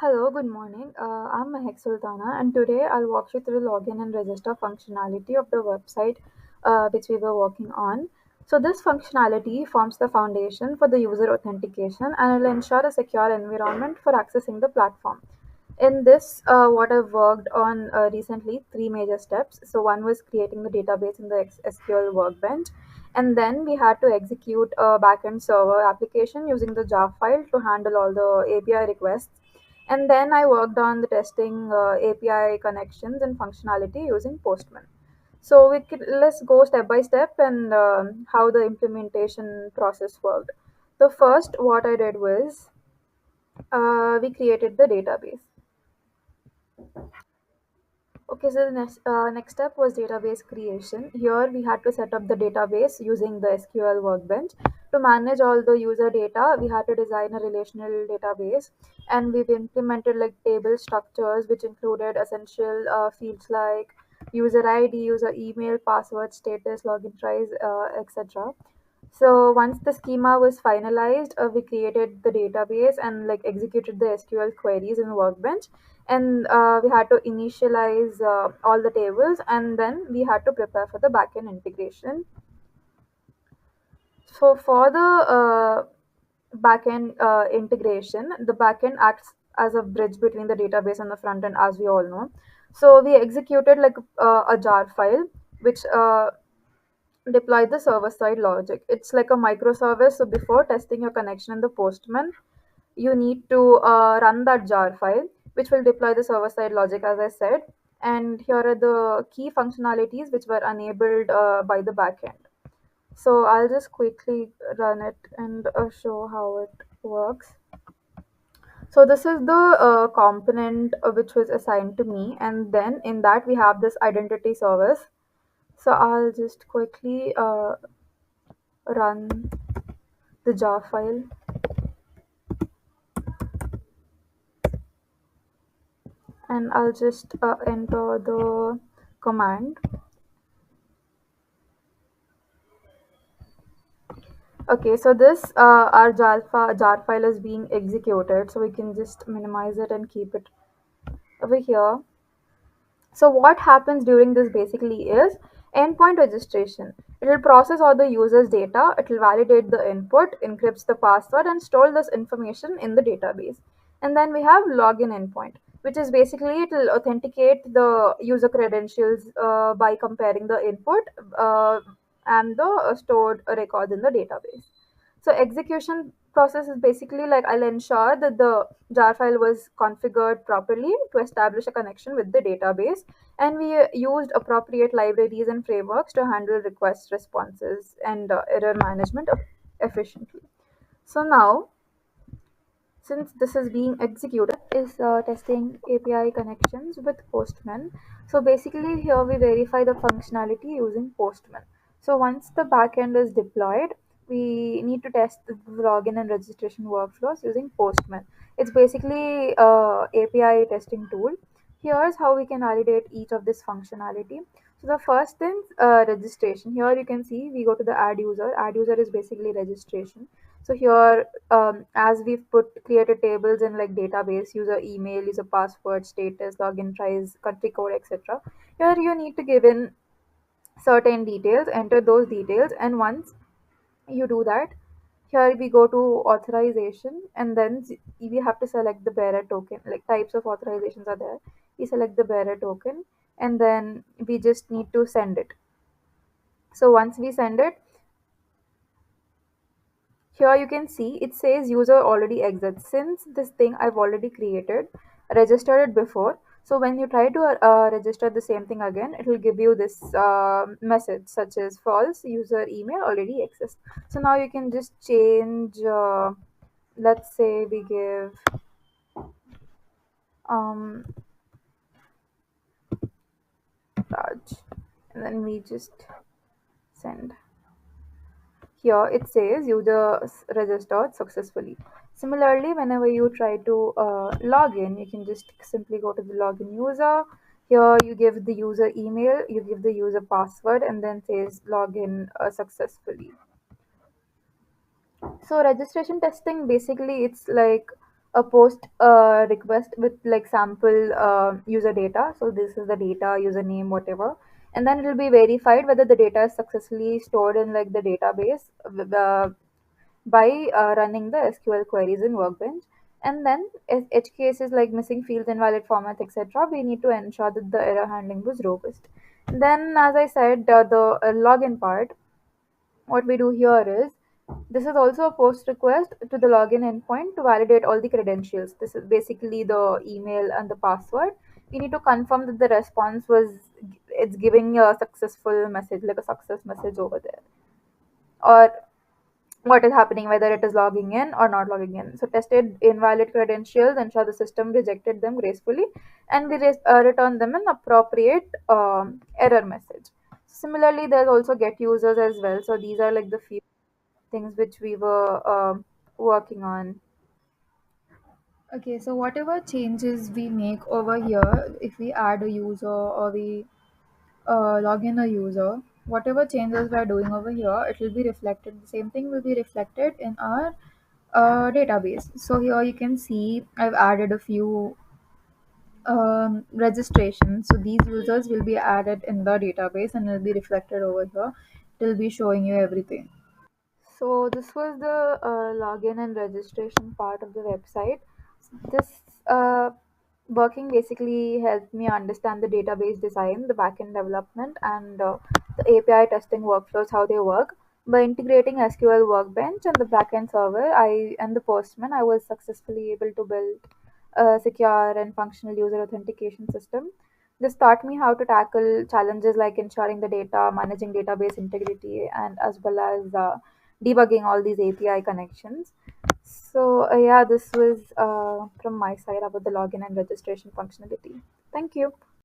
Hello, good morning. I'm Mahek Sultana, and today I'll walk you through the login and register functionality of the website which we were working on. So, this functionality forms the foundation for the user authentication and will ensure a secure environment for accessing the platform. In this, what I've worked on recently, three major steps. So, one was creating the database in the SQL workbench, and then we had to execute a backend server application using the jar file to handle all the API requests, and then I worked on the testing API connections and functionality using Postman. So let's go step by step and how the implementation process worked. The first, what I did was we created the database. Okay, so the next step was database creation. Here we had to set up the database using the SQL workbench. To manage all the user data, we had to design a relational database, and we've implemented like table structures which included essential fields like user ID, user email, password, status, login tries, etc. So once the schema was finalized, we created the database and like executed the SQL queries in Workbench, and we had to initialize all the tables, and then we had to prepare for the backend integration. So for the backend integration, the backend acts as a bridge between the database and the front end, as we all know. So we executed like a jar file which deploy the server side logic. It's like a microservice. So before testing your connection in the Postman, you need to run that jar file, which will deploy the server side logic, as I said. And here are the key functionalities which were enabled by the backend. So I'll just quickly run it and show how it works. So this is the component which was assigned to me, and then in that we have this identity service. So I'll just quickly run the jar file, and I'll just enter the command. Okay, so this our jar file is being executed, so we can just minimize it and keep it over here. So what happens during this basically is endpoint registration. It will process all the user's data, it will validate the input, encrypts the password, and store this information in the database. And then we have login endpoint, which is basically it will authenticate the user credentials by comparing the input and the stored records in the database. So execution process is basically like I'll ensure that the jar file was configured properly to establish a connection with the database, and we used appropriate libraries and frameworks to handle request responses and error management efficiently. So now, since this is being executed, is testing API connections with Postman. So basically here we verify the functionality using Postman. So once the backend is deployed, we need to test the login and registration workflows using Postman. It's basically a API testing tool. Here's how we can validate each of this functionality. So the first thing, registration. Here you can see we go to the add user. Add user is basically registration. So here, as we've put created tables in like database, user email, user password, status, login tries, country code, etc. Here you need to give in certain details, enter those details, and once you do that, here we go to authorization, and then we have to select the bearer token. Like types of authorizations are there. We select the bearer token, and then we just need to send it. So once we send it, here you can see it says user already exists. Since this thing I've already created, registered it before. So when you try to register the same thing again, it will give you this message such as false, user email already exists. So now you can just change, let's say we give um, Raj, and then we just send. Here it says user registered successfully. Similarly, whenever you try to log in, you can just simply go to the login user. Here you give the user email, you give the user password, and then says login successfully. So registration testing basically it's like a post request with like sample user data. So this is the data, username, whatever, and then it will be verified whether the data is successfully stored in like the database by running the SQL queries in Workbench. And then edge cases like missing fields, invalid formats, etc. We need to ensure that the error handling was robust. Then, as I said, the login part, what we do here is this is also a post request to the login endpoint to validate all the credentials. This is basically the email and the password. We need to confirm that the response was it's giving a successful message, like a success message over there, or what is happening, whether it is logging in or not logging in. So tested invalid credentials, ensure the system rejected them gracefully, and we return them an appropriate error message. Similarly, there's also get users as well. So these are like the few things which we were working on. Okay, so whatever changes we make over here, if we add a user or we log in a user, whatever changes we are doing over here, it will be reflected. The same thing will be reflected in our database. So here you can see I've added a few registrations. So these users will be added in the database and will be reflected over here. It will be showing you everything. So this was the login and registration part of the website. This working basically helped me understand the database design, the backend development, and the API testing workflows, how they work. By integrating SQL Workbench and the backend server, I and the Postman, I was successfully able to build a secure and functional user authentication system. This taught me how to tackle challenges like ensuring the data, managing database integrity, and as well as debugging all these API connections. So, yeah, this was from my side about the login and registration functionality. Thank you.